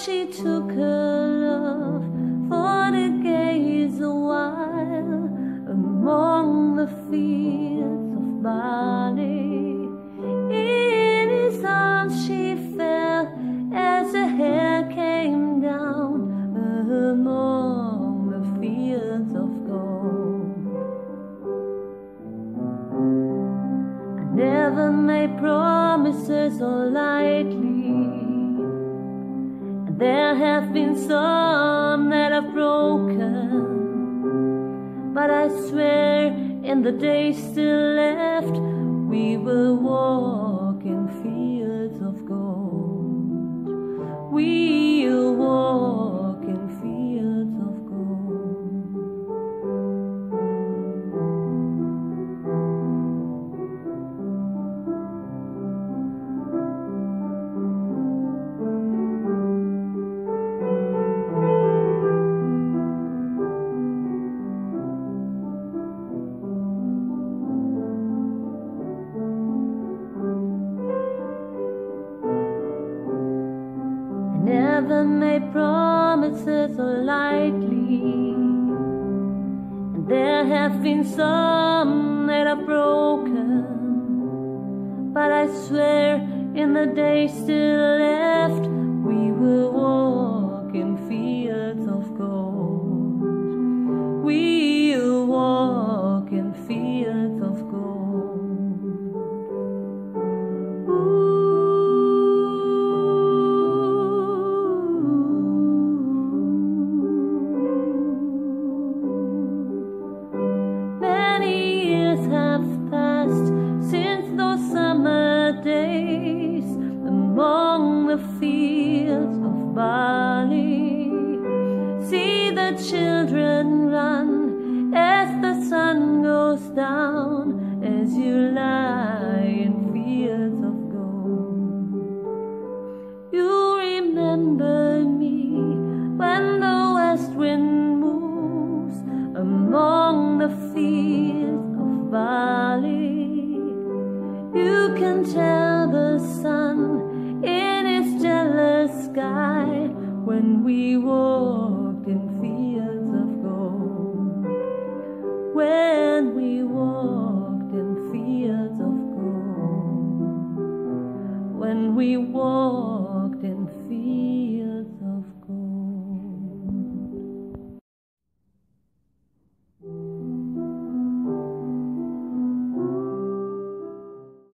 she took her love for to gaze a while among the fields of barley. In his arms she fell as her hair came down among the fields of gold. I never made promises so lightly, and there have been some that I've broken, but I swear in the days still left we will walk in fields of gold. We'll walk in fields of gold. Never made promises so lightly, and there have been some that are broken, but I swear in the days still left we will walk in fields of gold. We'll walk in fields of gold. Days among the fields of barley, see the children run as the sun goes down, as you lie in fields of gold. You remember me when the west wind moves among the fields of barley. You can tell the sun in its jealous sky when we walked in fields of gold. When we walked in fields of gold. When we walked